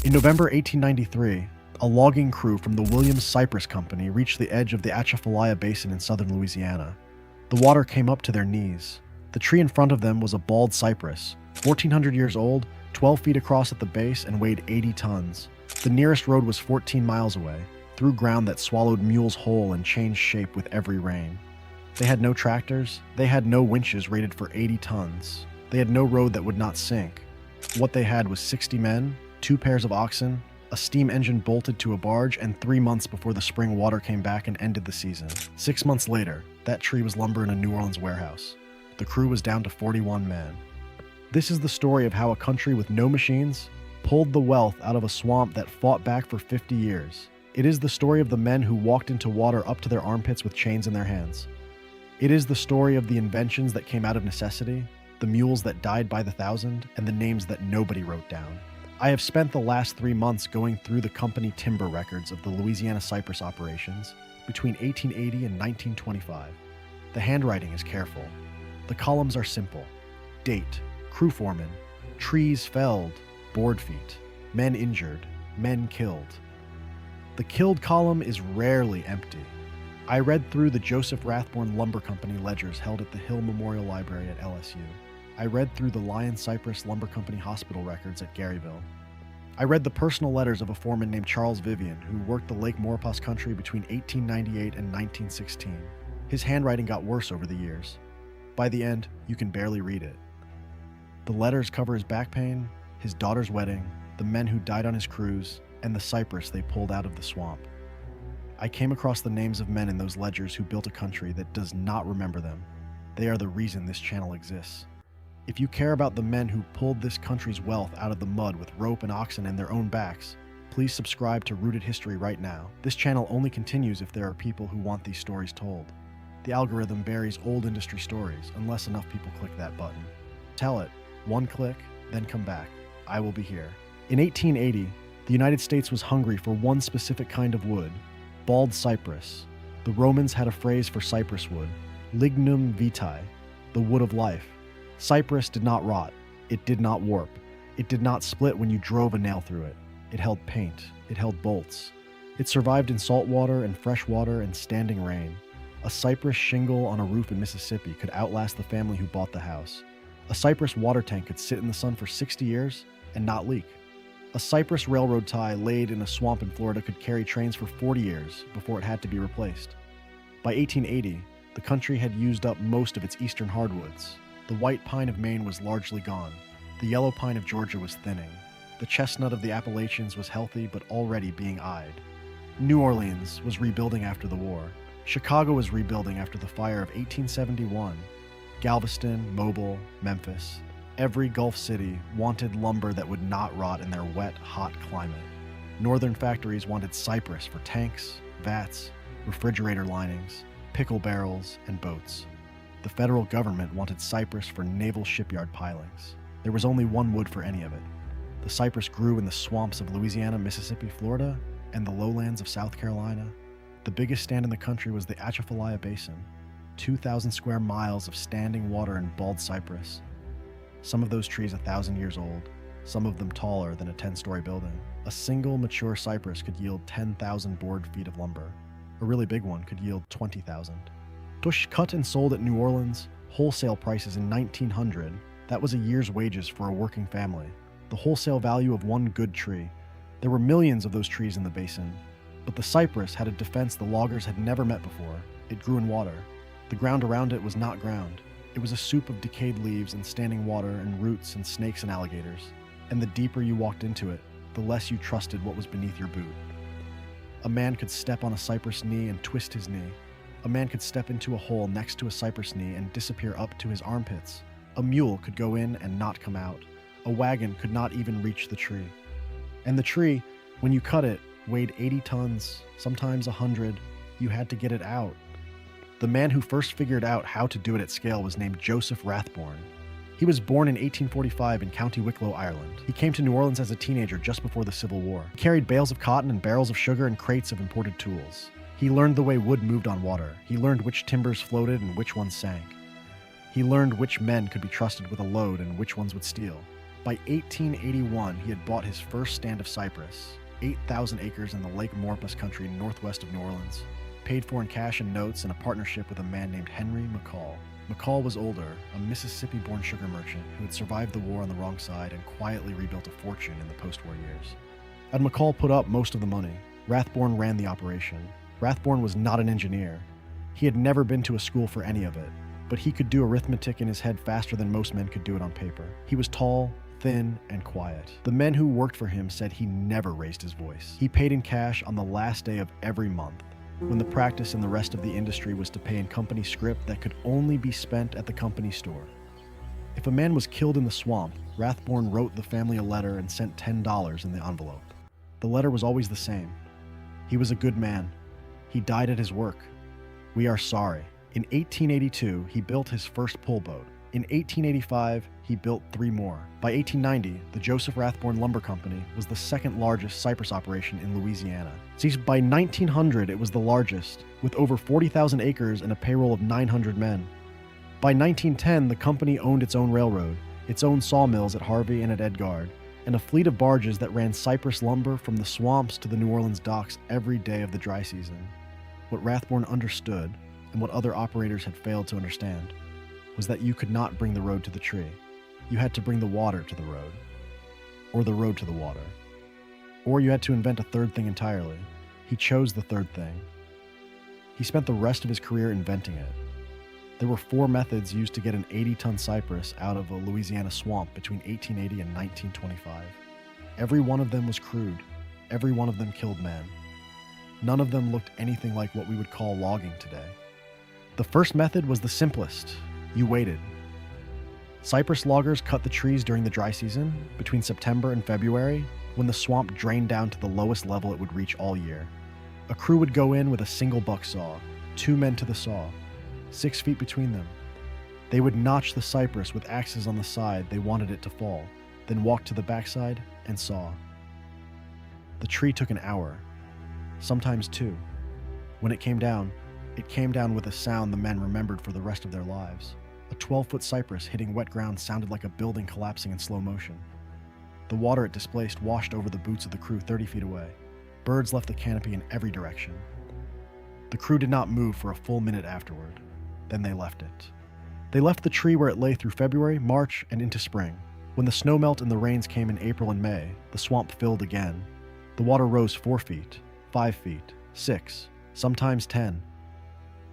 In November 1893, a logging crew from the Williams Cypress Company reached the edge of the Atchafalaya Basin in southern Louisiana. The water came up to their knees. The tree in front of them was a bald cypress, 1,400 years old, 12 feet across at the base, and weighed 80 tons. The nearest road was 14 miles away, through ground that swallowed mules whole and changed shape with every rain. They had no tractors. They had no winches rated for 80 tons. They had no road that would not sink. What they had was 60 men, 2 pairs of oxen, a steam engine bolted to a barge, and 3 months before the spring water came back and ended the season. 6 months later, that tree was lumber in a New Orleans warehouse. The crew was down to 41 men. This is the story of how a country with no machines pulled the wealth out of a swamp that fought back for 50 years. It is the story of the men who walked into water up to their armpits with chains in their hands. It is the story of the inventions that came out of necessity, the mules that died by the thousand, and the names that nobody wrote down. I have spent the last 3 months going through the company timber records of the Louisiana cypress operations between 1880 and 1925. The handwriting is careful. The columns are simple. Date, crew foreman, trees felled, board feet, men injured, men killed. The killed column is rarely empty. I read through the Joseph Rathborne Lumber Company ledgers held at the Hill Memorial Library at LSU. I read through the Lion Cypress Lumber Company hospital records at Garyville. I read the personal letters of a foreman named Charles Vivian who worked the Lake Maurepas country between 1898 and 1916. His handwriting got worse over the years. By the end, you can barely read it. The letters cover his back pain, his daughter's wedding, the men who died on his cruise, and the cypress they pulled out of the swamp. I came across the names of men in those ledgers who built a country that does not remember them. They are the reason this channel exists. If you care about the men who pulled this country's wealth out of the mud with rope and oxen and their own backs, please subscribe to Rooted History right now. This channel only continues if there are people who want these stories told. The algorithm buries old industry stories unless enough people click that button. Tell it, one click, then come back. I will be here. In 1880, the United States was hungry for one specific kind of wood, bald cypress. The Romans had a phrase for cypress wood, lignum vitae, the wood of life. Cypress did not rot. It did not warp. It did not split when you drove a nail through it. It held paint. It held bolts. It survived in salt water and fresh water and standing rain. A cypress shingle on a roof in Mississippi could outlast the family who bought the house. A cypress water tank could sit in the sun for 60 years and not leak. A cypress railroad tie laid in a swamp in Florida could carry trains for 40 years before it had to be replaced. By 1880, the country had used up most of its eastern hardwoods. The white pine of Maine was largely gone. The yellow pine of Georgia was thinning. The chestnut of the Appalachians was healthy but already being eyed. New Orleans was rebuilding after the war. Chicago was rebuilding after the fire of 1871. Galveston, Mobile, Memphis. Every Gulf city wanted lumber that would not rot in their wet, hot climate. Northern factories wanted cypress for tanks, vats, refrigerator linings, pickle barrels, and boats. The federal government wanted cypress for naval shipyard pilings. There was only one wood for any of it. The cypress grew in the swamps of Louisiana, Mississippi, Florida, and the lowlands of South Carolina. The biggest stand in the country was the Atchafalaya Basin, 2,000 square miles of standing water and bald cypress. Some of those trees 1,000 years old, some of them taller than a 10-story building. A single mature cypress could yield 10,000 board feet of lumber. A really big one could yield 20,000. Tush cut and sold at New Orleans, wholesale prices in 1900. That was a year's wages for a working family. The wholesale value of one good tree. There were millions of those trees in the basin, but the cypress had a defense the loggers had never met before. It grew in water. The ground around it was not ground. It was a soup of decayed leaves and standing water and roots and snakes and alligators. And the deeper you walked into it, the less you trusted what was beneath your boot. A man could step on a cypress knee and twist his knee. A man could step into a hole next to a cypress knee and disappear up to his armpits. A mule could go in and not come out. A wagon could not even reach the tree. And the tree, when you cut it, weighed 80 tons, sometimes 100. You had to get it out. The man who first figured out how to do it at scale was named Joseph Rathborne. He was born in 1845 in County Wicklow, Ireland. He came to New Orleans as a teenager just before the Civil War. He carried bales of cotton and barrels of sugar and crates of imported tools. He learned the way wood moved on water. He learned which timbers floated and which ones sank. He learned which men could be trusted with a load and which ones would steal. By 1881, he had bought his first stand of cypress, 8,000 acres in the Lake Maurepas country northwest of New Orleans, paid for in cash and notes in a partnership with a man named Henry McCall. McCall was older, a Mississippi-born sugar merchant who had survived the war on the wrong side and quietly rebuilt a fortune in the post-war years. And McCall put up most of the money. Rathborne ran the operation. Rathborne was not an engineer. He had never been to a school for any of it, but he could do arithmetic in his head faster than most men could do it on paper. He was tall, thin, and quiet. The men who worked for him said he never raised his voice. He paid in cash on the last day of every month, when the practice in the rest of the industry was to pay in company scrip that could only be spent at the company store. If a man was killed in the swamp, Rathborne wrote the family a letter and sent $10 in the envelope. The letter was always the same. He was a good man. He died at his work. We are sorry. In 1882, he built his first pullboat. In 1885, he built 3 more. By 1890, the Joseph Rathborne Lumber Company was the second largest cypress operation in Louisiana. See, by 1900, it was the largest, with over 40,000 acres and a payroll of 900 men. By 1910, the company owned its own railroad, its own sawmills at Harvey and at Edgard, and a fleet of barges that ran cypress lumber from the swamps to the New Orleans docks every day of the dry season. What Rathborne understood, and what other operators had failed to understand, was that you could not bring the road to the tree. You had to bring the water to the road, or the road to the water. Or you had to invent a third thing entirely. He chose the third thing. He spent the rest of his career inventing it. There were 4 methods used to get an 80-ton cypress out of a Louisiana swamp between 1880 and 1925. Every one of them was crude. Every one of them killed men. None of them looked anything like what we would call logging today. The first method was the simplest. You waited. Cypress loggers cut the trees during the dry season, between September and February, when the swamp drained down to the lowest level it would reach all year. A crew would go in with a single buck saw, 2 men to the saw, 6 feet between them. They would notch the cypress with axes on the side they wanted it to fall, then walk to the backside and saw. The tree took an hour, sometimes 2. When it came down with a sound the men remembered for the rest of their lives. A 12-foot cypress hitting wet ground sounded like a building collapsing in slow motion. The water it displaced washed over the boots of the crew 30 feet away. Birds left the canopy in every direction. The crew did not move for a full minute afterward. Then they left it. They left the tree where it lay through February, March, and into spring. When the snow melt and the rains came in April and May, the swamp filled again. The water rose 4 feet, 5 feet, 6, sometimes 10.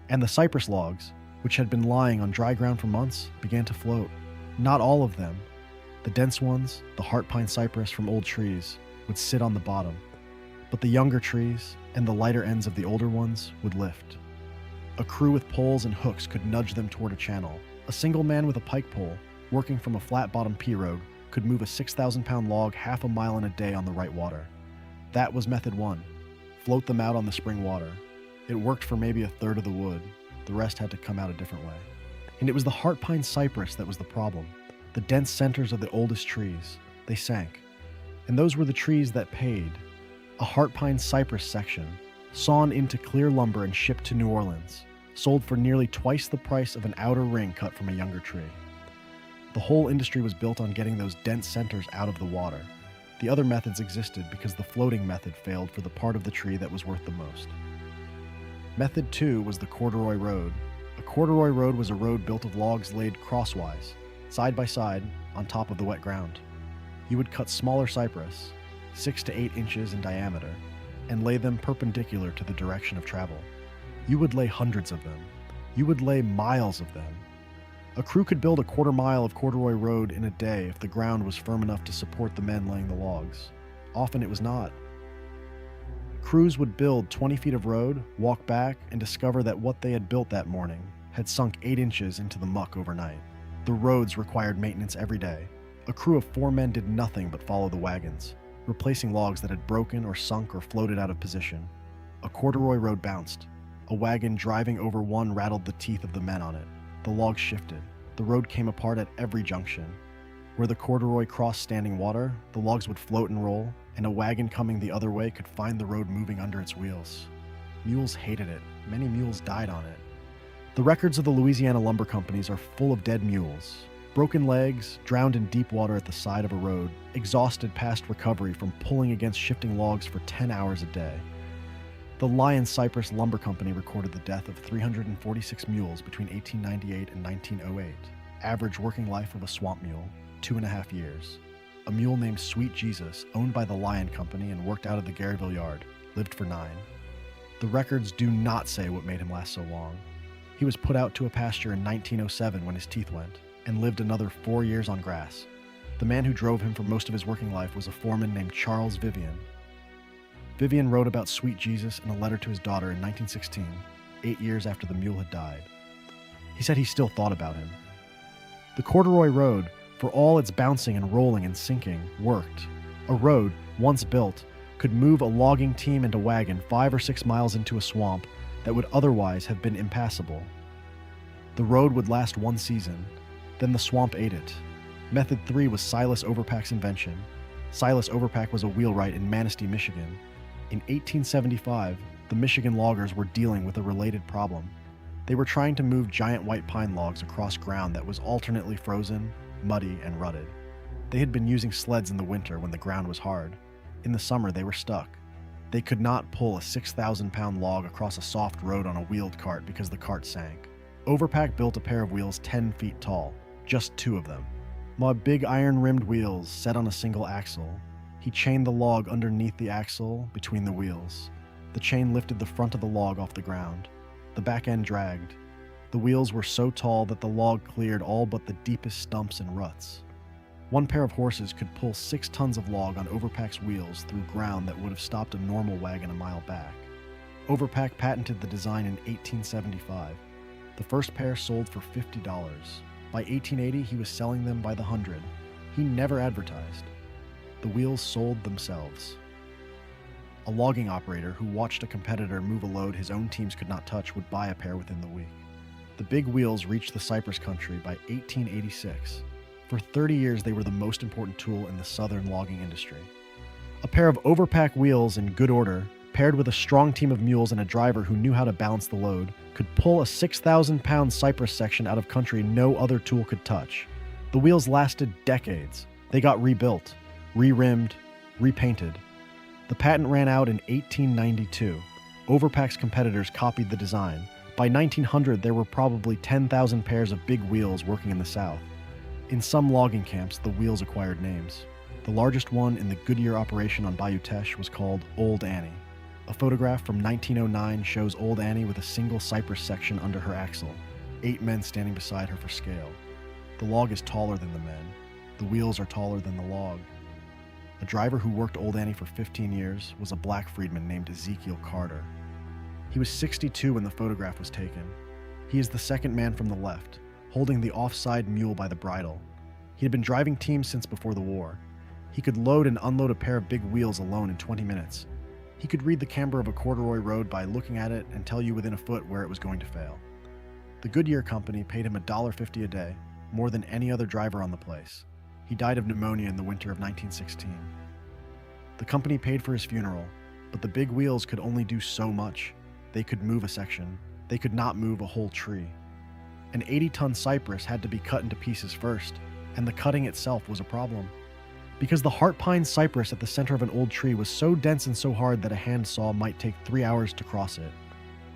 And the cypress logs, which had been lying on dry ground for months, began to float. Not all of them. The dense ones, the heart pine cypress from old trees, would sit on the bottom, but the younger trees and the lighter ends of the older ones would lift. A crew with poles and hooks could nudge them toward a channel. A single man with a pike pole, working from a flat-bottomed pirogue, could move a 6,000-pound log half a mile in a day on the right water. That was method 1. Float them out on the spring water. It worked for maybe a third of the wood. The rest had to come out a different way. And it was the heart pine cypress that was the problem. The dense centers of the oldest trees. They sank. And those were the trees that paid. A heart pine cypress section, sawn into clear lumber and shipped to New Orleans, sold for nearly twice the price of an outer ring cut from a younger tree. The whole industry was built on getting those dense centers out of the water. The other methods existed because the floating method failed for the part of the tree that was worth the most. Method 2 was the corduroy road. A corduroy road was a road built of logs laid crosswise, side by side, on top of the wet ground. You would cut smaller cypress, 6 to 8 inches in diameter, and lay them perpendicular to the direction of travel. You would lay hundreds of them. You would lay miles of them. A crew could build a quarter mile of corduroy road in a day if the ground was firm enough to support the men laying the logs. Often it was not. Crews would build 20 feet of road, walk back, and discover that what they had built that morning had sunk 8 inches into the muck overnight. The roads required maintenance every day. A crew of 4 men did nothing but follow the wagons, replacing logs that had broken or sunk or floated out of position. A corduroy road bounced. A wagon driving over one rattled the teeth of the men on it. The logs shifted. The road came apart at every junction. Where the corduroy crossed standing water, the logs would float and roll, and a wagon coming the other way could find the road moving under its wheels. Mules hated it. Many mules died on it. The records of the Louisiana lumber companies are full of dead mules. Broken legs, drowned in deep water at the side of a road, exhausted past recovery from pulling against shifting logs for 10 hours a day. The Lion Cypress Lumber Company recorded the death of 346 mules between 1898 and 1908. Average working life of a swamp mule, 2.5 years. A mule named Sweet Jesus, owned by the Lion Company and worked out of the Garyville yard, lived for 9. The records do not say what made him last so long. He was put out to a pasture in 1907 when his teeth went, and lived another 4 years on grass. The man who drove him for most of his working life was a foreman named Charles Vivian. Vivian wrote about Sweet Jesus in a letter to his daughter in 1916, 8 years after the mule had died. He said he still thought about him. The Corduroy Road, for all its bouncing and rolling and sinking, worked. A road, once built, could move a logging team and a wagon 5 or 6 miles into a swamp that would otherwise have been impassable. The road would last 1 season, then the swamp ate it. Method 3 was Silas Overpack's invention. Silas Overpack was a wheelwright in Manistee, Michigan. In 1875, the Michigan loggers were dealing with a related problem. They were trying to move giant white pine logs across ground that was alternately frozen, muddy, and rutted. They had been using sleds in the winter when the ground was hard. In the summer, they were stuck. They could not pull a 6,000-pound log across a soft road on a wheeled cart because the cart sank. Overpack built a pair of wheels 10 feet tall, just 2 of them. Big iron-rimmed wheels set on a single axle. He chained the log underneath the axle between the wheels. The chain lifted the front of the log off the ground. The back end dragged. The wheels were so tall that the log cleared all but the deepest stumps and ruts. One pair of horses could pull 6 tons of log on Overpack's wheels through ground that would have stopped a normal wagon a mile back. Overpack patented the design in 1875. The first pair sold for $50. By 1880, he was selling them by the hundred. He never advertised. The wheels sold themselves. A logging operator who watched a competitor move a load his own teams could not touch would buy a pair within the week. The big wheels reached the cypress country by 1886. For 30 years, they were the most important tool in the southern logging industry. A pair of Overpack wheels in good order, paired with a strong team of mules and a driver who knew how to balance the load, could pull a 6,000-pound cypress section out of country no other tool could touch. The wheels lasted decades. They got rebuilt, re-rimmed, repainted. The patent ran out in 1892. Overpack's competitors copied the design. By 1900, there were probably 10,000 pairs of big wheels working in the South. In some logging camps, the wheels acquired names. The largest one in the Goodyear operation on Bayou Teche was called Old Annie. A photograph from 1909 shows Old Annie with a single cypress section under her axle, 8 men standing beside her for scale. The log is taller than the men. The wheels are taller than the log. A driver who worked Old Annie for 15 years was a black freedman named Ezekiel Carter. He was 62 when the photograph was taken. He is the second man from the left, holding the offside mule by the bridle. He had been driving teams since before the war. He could load and unload a pair of big wheels alone in 20 minutes. He could read the camber of a corduroy road by looking at it and tell you within a foot where it was going to fail. The Goodyear company paid him $1.50 a day, more than any other driver on the place. He died of pneumonia in the winter of 1916. The company paid for his funeral, but the big wheels could only do so much. They could move a section. They could not move a whole tree. An 80-ton cypress had to be cut into pieces first, and the cutting itself was a problem. Because the heart pine cypress at the center of an old tree was so dense and so hard that a hand saw might take 3 hours to cross it.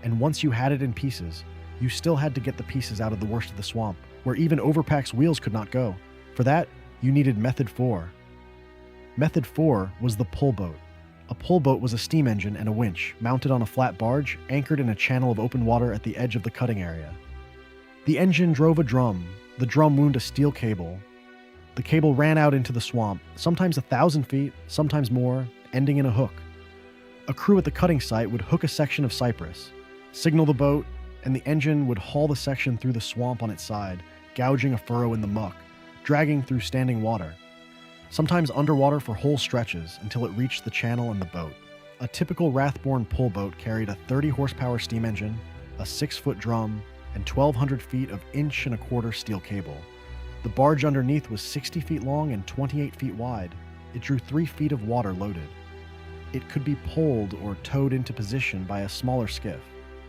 And once you had it in pieces, you still had to get the pieces out of the worst of the swamp, where even Overpack's wheels could not go. For that, you needed Method 4. Method 4 was the Pullboat. A pullboat was a steam engine and a winch, mounted on a flat barge, anchored in a channel of open water at the edge of the cutting area. The engine drove a drum. The drum wound a steel cable. The cable ran out into the swamp, sometimes 1,000 feet, sometimes more, ending in a hook. A crew at the cutting site would hook a section of cypress, signal the boat, and the engine would haul the section through the swamp on its side, gouging a furrow in the muck, dragging through standing water, sometimes underwater for whole stretches until it reached the channel and the boat. A typical Rathborne pullboat carried a 30-horsepower steam engine, a 6-foot drum, and 1,200 feet of 1.25-inch steel cable. The barge underneath was 60 feet long and 28 feet wide. It drew 3 feet of water loaded. It could be poled or towed into position by a smaller skiff.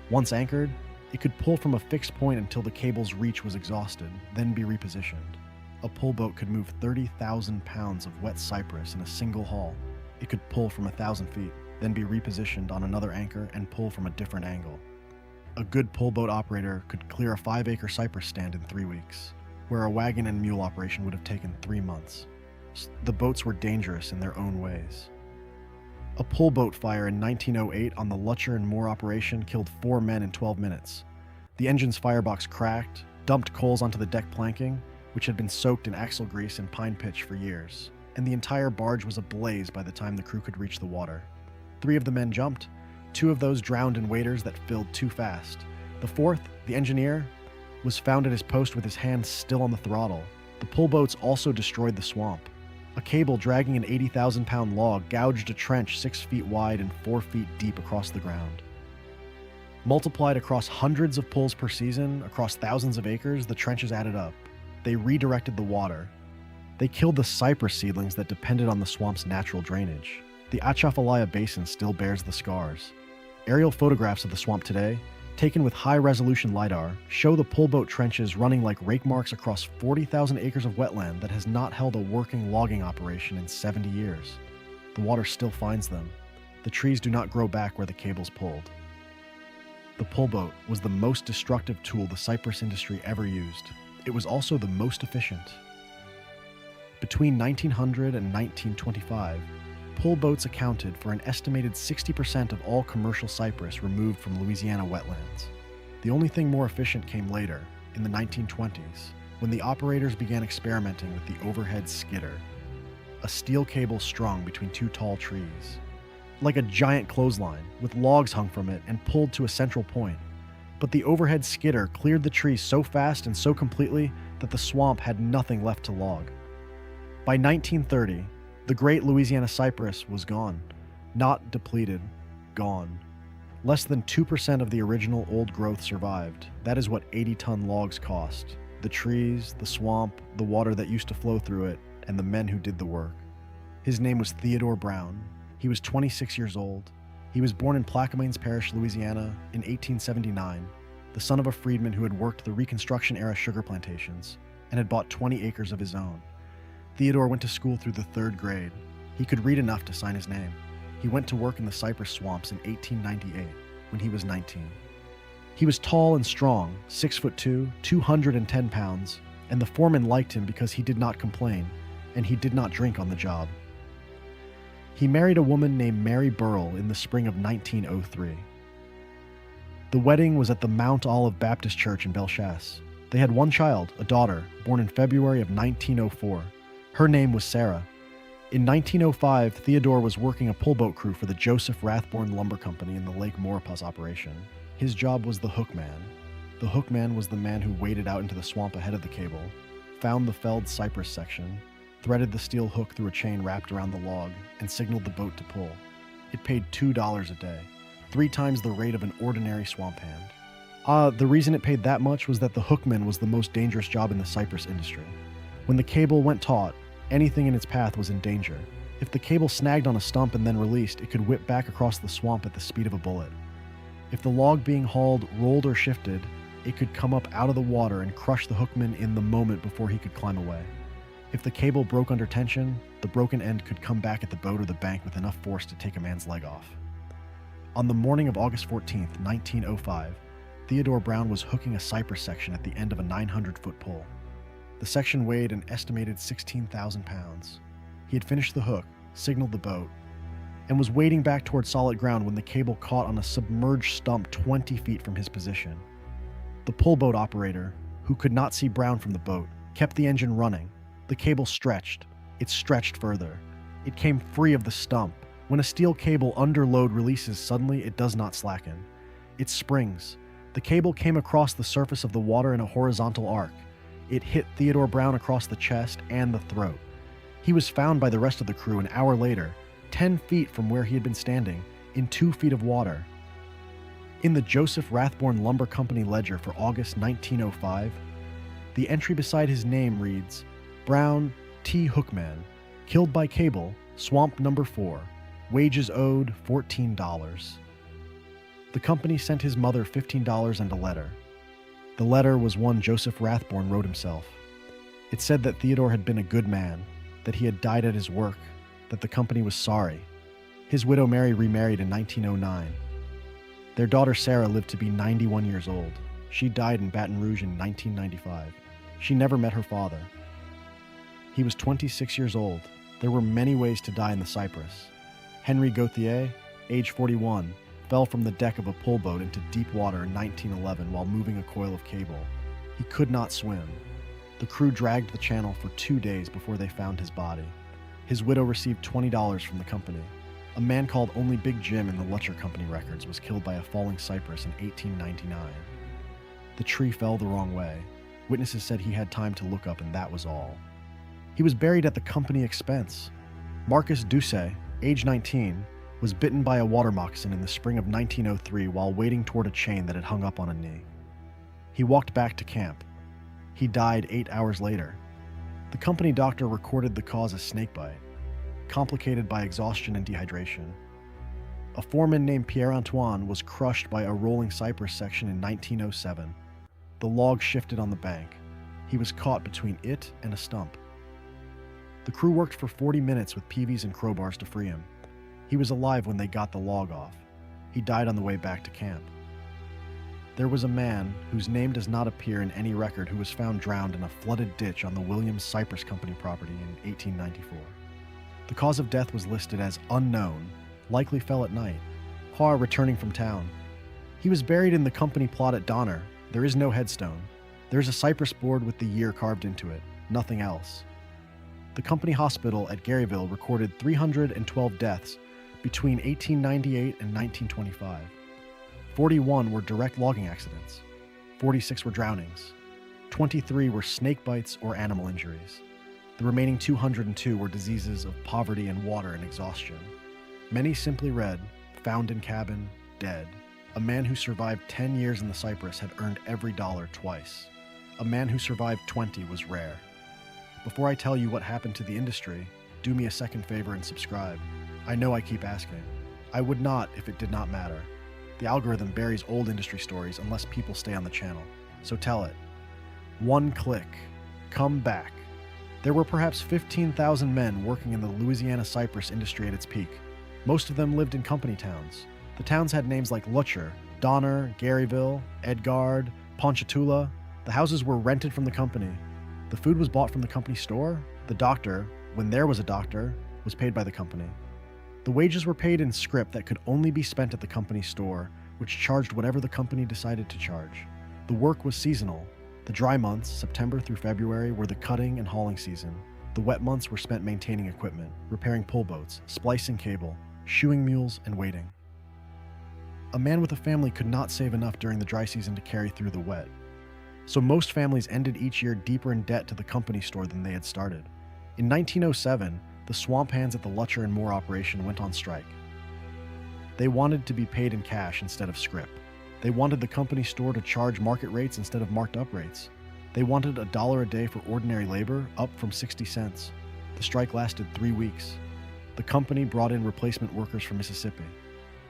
Once anchored, it could pull from a fixed point until the cable's reach was exhausted, then be repositioned. A pullboat could move 30,000 pounds of wet cypress in a single haul. It could pull from 1,000 feet, then be repositioned on another anchor and pull from a different angle. A good pullboat operator could clear a 5-acre cypress stand in 3 weeks, where a wagon and mule operation would have taken 3 months. The boats were dangerous in their own ways. A pullboat fire in 1908 on the Lutcher and Moore operation killed 4 men in 12 minutes. The engine's firebox cracked, dumped coals onto the deck planking, which had been soaked in axle grease and pine pitch for years, and the entire barge was ablaze by the time the crew could reach the water. 3 of the men jumped. 2 of those drowned in waders that filled too fast. The 4th, the engineer, was found at his post with his hands still on the throttle. The pullboats also destroyed the swamp. A cable dragging an 80,000-pound log gouged a trench 6 feet wide and 4 feet deep across the ground. Multiplied across hundreds of pulls per season, across thousands of acres, the trenches added up. They redirected the water. They killed the cypress seedlings that depended on the swamp's natural drainage. The Atchafalaya Basin still bears the scars. Aerial photographs of the swamp today, taken with high-resolution LiDAR, show the pullboat trenches running like rake marks across 40,000 acres of wetland that has not held a working logging operation in 70 years. The water still finds them. The trees do not grow back where the cables pulled. The pullboat was the most destructive tool the cypress industry ever used. It was also the most efficient. Between 1900 and 1925, pullboats accounted for an estimated 60% of all commercial cypress removed from Louisiana wetlands. The only thing more efficient came later, in the 1920s, when the operators began experimenting with the overhead skidder, a steel cable strung between 2 tall trees, like a giant clothesline, with logs hung from it and pulled to a central point. But the overhead skidder cleared the trees so fast and so completely that the swamp had nothing left to log. By 1930, the great Louisiana cypress was gone. Not depleted, gone. Less than 2% of the original old growth survived. That is what 80-ton logs cost. The trees, the swamp, the water that used to flow through it, and the men who did the work. His name was Theodore Brown. He was 26 years old. He was born in Plaquemines Parish, Louisiana, in 1879, the son of a freedman who had worked the Reconstruction-era sugar plantations and had bought 20 acres of his own. Theodore went to school through the 3rd grade. He could read enough to sign his name. He went to work in the cypress swamps in 1898, when he was 19. He was tall and strong, 6'2", 210 pounds, and the foreman liked him because he did not complain, and he did not drink on the job. He married a woman named Mary Burrell in the spring of 1903. The wedding was at the Mount Olive Baptist Church in Belchasse. They had 1 child, a daughter, born in February of 1904. Her name was Sarah. In 1905, Theodore was working a pullboat crew for the Joseph Rathborne Lumber Company in the Lake Maurepas operation. His job was the hookman. The hookman was the man who waded out into the swamp ahead of the cable, found the felled cypress section, threaded the steel hook through a chain wrapped around the log, and signaled the boat to pull. It paid $2 a day, 3 times the rate of an ordinary swamp hand. The reason it paid that much was that the hookman was the most dangerous job in the cypress industry. When the cable went taut, anything in its path was in danger. If the cable snagged on a stump and then released, it could whip back across the swamp at the speed of a bullet. If the log being hauled rolled or shifted, it could come up out of the water and crush the hookman in the moment before he could climb away. If the cable broke under tension, the broken end could come back at the boat or the bank with enough force to take a man's leg off. On the morning of August 14, 1905, Theodore Brown was hooking a cypress section at the end of a 900-foot pole. The section weighed an estimated 16,000 pounds. He had finished the hook, signaled the boat, and was wading back toward solid ground when the cable caught on a submerged stump 20 feet from his position. The pullboat operator, who could not see Brown from the boat, kept the engine running. The cable stretched. It stretched further. It came free of the stump. When a steel cable under load releases suddenly, it does not slacken. It springs. The cable came across the surface of the water in a horizontal arc. It hit Theodore Brown across the chest and the throat. He was found by the rest of the crew an hour later, 10 feet from where he had been standing, in 2 feet of water. In the Joseph Rathborne Lumber Company ledger for August 1905, the entry beside his name reads, Brown T. Hookman, killed by cable, swamp number 4, wages owed $14. The company sent his mother $15 and a letter. The letter was one Joseph Rathborne wrote himself. It said that Theodore had been a good man, that he had died at his work, that the company was sorry. His widow Mary remarried in 1909. Their daughter Sarah lived to be 91 years old. She died in Baton Rouge in 1995. She never met her father. He was 26 years old. There were many ways to die in the Cypress. Henry Gauthier, age 41, fell from the deck of a pullboat into deep water in 1911 while moving a coil of cable. He could not swim. The crew dragged the channel for 2 days before they found his body. His widow received $20 from the company. A man called only Big Jim in the Lutcher Company records was killed by a falling cypress in 1899. The tree fell the wrong way. Witnesses said he had time to look up, and that was all. He was buried at the company expense. Marcus Doucet, age 19, was bitten by a water moccasin in the spring of 1903 while wading toward a chain that had hung up on a knee. He walked back to camp. He died 8 hours later. The company doctor recorded the cause as snakebite, complicated by exhaustion and dehydration. A foreman named Pierre Antoine was crushed by a rolling cypress section in 1907. The log shifted on the bank. He was caught between it and a stump. The crew worked for 40 minutes with peavies and crowbars to free him. He was alive when they got the log off. He died on the way back to camp. There was a man, whose name does not appear in any record, who was found drowned in a flooded ditch on the Williams Cypress Company property in 1894. The cause of death was listed as unknown, likely fell at night, Har returning from town. He was buried in the company plot at Donner. There is no headstone. There is a cypress board with the year carved into it, nothing else. The company hospital at Garyville recorded 312 deaths between 1898 and 1925. 41 were direct logging accidents. 46 were drownings. 23 were snake bites or animal injuries. The remaining 202 were diseases of poverty and water and exhaustion. Many simply read, "Found in cabin, dead." A man who survived 10 years in the Cypress had earned every dollar twice. A man who survived 20 was rare. Before I tell you what happened to the industry, do me a second favor and subscribe. I know I keep asking. I would not if it did not matter. The algorithm buries old industry stories unless people stay on the channel. So tell it. One click. Come back. There were perhaps 15,000 men working in the Louisiana cypress industry at its peak. Most of them lived in company towns. The towns had names like Lutcher, Donner, Garyville, Edgard, Ponchatoula. The houses were rented from the company. The food was bought from the company store. The doctor, when there was a doctor, was paid by the company. The wages were paid in scrip that could only be spent at the company store, which charged whatever the company decided to charge. The work was seasonal. The dry months, September through February, were the cutting and hauling season. The wet months were spent maintaining equipment, repairing pullboats, splicing cable, shoeing mules, and waiting. A man with a family could not save enough during the dry season to carry through the wet. So most families ended each year deeper in debt to the company store than they had started. In 1907, the swamp hands at the Lutcher and Moore operation went on strike. They wanted to be paid in cash instead of scrip. They wanted the company store to charge market rates instead of marked up rates. They wanted $1 a day for ordinary labor, up from 60 cents. The strike lasted 3 weeks. The company brought in replacement workers from Mississippi.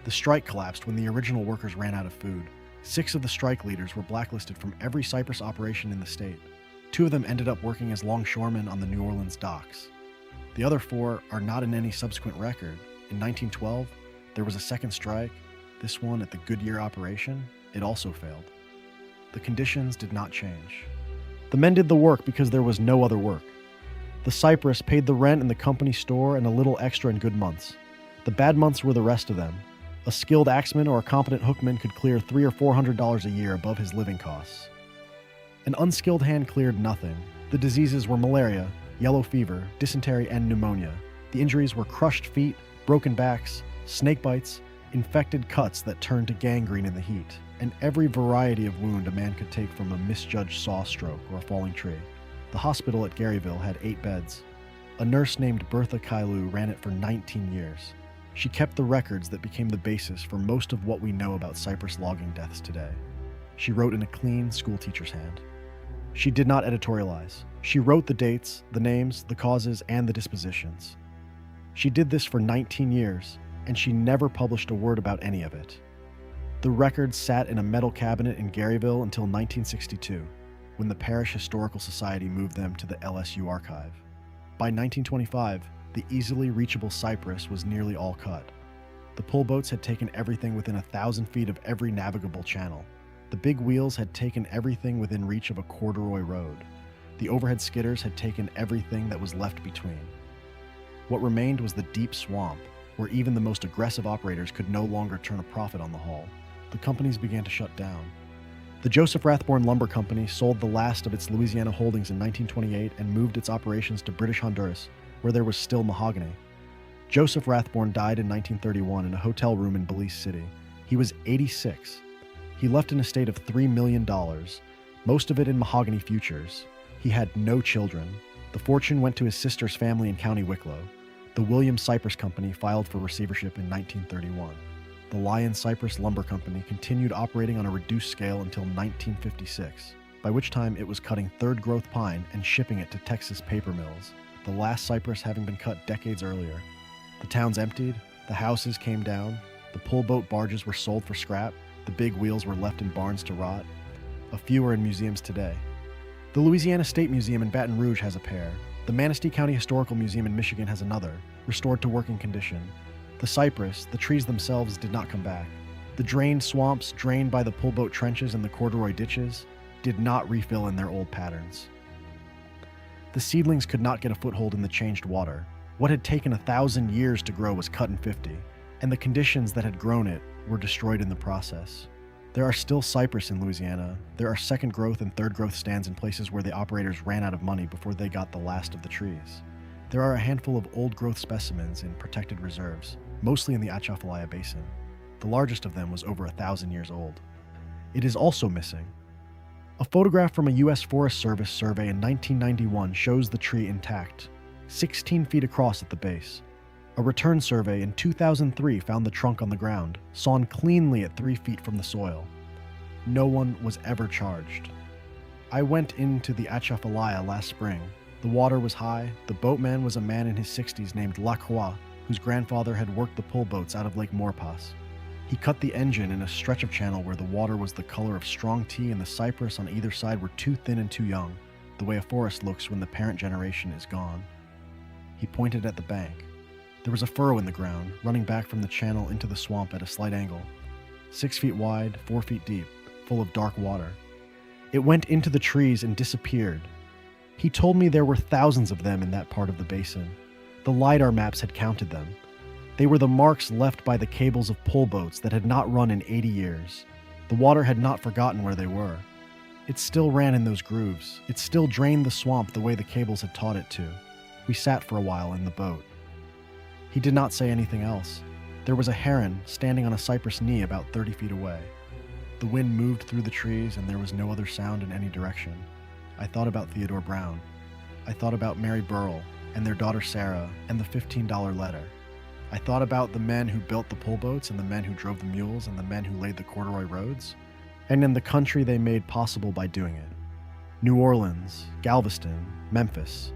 The strike collapsed when the original workers ran out of food. 6 of the strike leaders were blacklisted from every cypress operation in the state. 2 of them ended up working as longshoremen on the New Orleans docks. The other 4 are not in any subsequent record. In 1912, there was a second strike. This one at the Goodyear operation. It also failed. The conditions did not change. The men did the work because there was no other work. The Cypress paid the rent in the company store and a little extra in good months. The bad months were the rest of them. A skilled axeman or a competent hookman could clear $300 or $400 a year above his living costs. An unskilled hand cleared nothing. The diseases were malaria, yellow fever, dysentery, and pneumonia. The injuries were crushed feet, broken backs, snake bites, infected cuts that turned to gangrene in the heat, and every variety of wound a man could take from a misjudged saw stroke or a falling tree. The hospital at Garyville had 8 beds. A nurse named Bertha Kailu ran it for 19 years. She kept the records that became the basis for most of what we know about cypress logging deaths today. She wrote in a clean schoolteacher's hand. She did not editorialize. She wrote the dates, the names, the causes, and the dispositions. She did this for 19 years, and she never published a word about any of it. The records sat in a metal cabinet in Garyville until 1962, when the Parish Historical Society moved them to the LSU archive. By 1925, the easily reachable cypress was nearly all cut. The pullboats had taken everything within 1,000 feet of every navigable channel. The big wheels had taken everything within reach of a corduroy road. The overhead skidders had taken everything that was left between. What remained was the deep swamp, where even the most aggressive operators could no longer turn a profit on the haul. The companies began to shut down. The Joseph Rathborne Lumber Company sold the last of its Louisiana holdings in 1928 and moved its operations to British Honduras, where there was still mahogany. Joseph Rathborne died in 1931 in a hotel room in Belize City. He was 86. He left an estate of $3 million, most of it in mahogany futures. He had no children. The fortune went to his sister's family in County Wicklow. The William Cypress Company filed for receivership in 1931. The Lion Cypress Lumber Company continued operating on a reduced scale until 1956, by which time it was cutting third-growth pine and shipping it to Texas paper mills, the last cypress having been cut decades earlier. The towns emptied, the houses came down, the pullboat barges were sold for scrap, the big wheels were left in barns to rot. A few are in museums today. The Louisiana State Museum in Baton Rouge has a pair. The Manistee County Historical Museum in Michigan has another, restored to working condition. The cypress, the trees themselves, did not come back. The drained swamps, drained by the pullboat trenches and the corduroy ditches, did not refill in their old patterns. The seedlings could not get a foothold in the changed water. What had taken 1,000 years to grow was cut in 50, and the conditions that had grown it were destroyed in the process. There are still cypress in Louisiana. There are second growth and third growth stands in places where the operators ran out of money before they got the last of the trees. There are a handful of old growth specimens in protected reserves, mostly in the Atchafalaya Basin. The largest of them was over 1,000 years old. It is also missing. A photograph from a U.S. Forest Service survey in 1991 shows the tree intact, 16 feet across at the base. A return survey in 2003 found the trunk on the ground, sawn cleanly at 3 feet from the soil. No one was ever charged. I went into the Atchafalaya last spring. The water was high. The boatman was a man in his 60s named Lacroix, whose grandfather had worked the pullboats out of Lake Maurepas. He cut the engine in a stretch of channel where the water was the color of strong tea and the cypress on either side were too thin and too young, the way a forest looks when the parent generation is gone. He pointed at the bank. There was a furrow in the ground, running back from the channel into the swamp at a slight angle. 6 feet wide, 4 feet deep, full of dark water. It went into the trees and disappeared. He told me there were thousands of them in that part of the basin. The LiDAR maps had counted them. They were the marks left by the cables of pullboats that had not run in 80 years. The water had not forgotten where they were. It still ran in those grooves. It still drained the swamp the way the cables had taught it to. We sat for a while in the boat. He did not say anything else. There was a heron standing on a cypress knee about 30 feet away. The wind moved through the trees and there was no other sound in any direction. I thought about Theodore Brown. I thought about Mary Burrell and their daughter Sarah and the $15 letter. I thought about the men who built the pullboats and the men who drove the mules and the men who laid the corduroy roads, and in the country they made possible by doing it. New Orleans, Galveston, Memphis.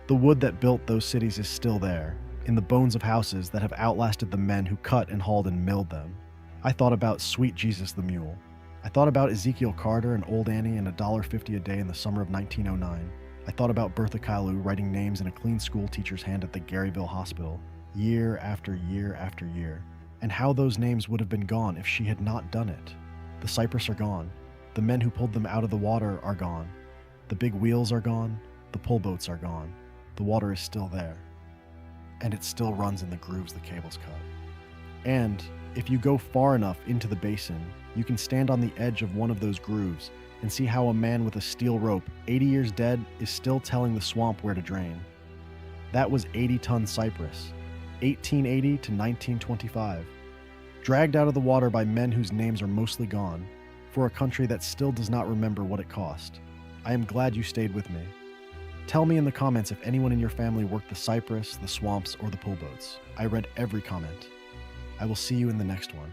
The wood that built those cities is still there, in the bones of houses that have outlasted the men who cut and hauled and milled them. I thought about Sweet Jesus the Mule. I thought about Ezekiel Carter and Old Annie and $1.50 a day in the summer of 1909. I thought about Bertha Kailu writing names in a clean school teacher's hand at the Garyville Hospital, year after year after year, and how those names would have been gone if she had not done it. The cypress are gone. The men who pulled them out of the water are gone. The big wheels are gone. The pullboats are gone. The water is still there. And it still runs in the grooves the cables cut. And if you go far enough into the basin, you can stand on the edge of one of those grooves and see how a man with a steel rope, 80 years dead, is still telling the swamp where to drain. That was 80-ton cypress, 1880 to 1925, dragged out of the water by men whose names are mostly gone, for a country that still does not remember what it cost. I am glad you stayed with me. Tell me in the comments if anyone in your family worked the cypress, the swamps, or the pullboats. I read every comment. I will see you in the next one.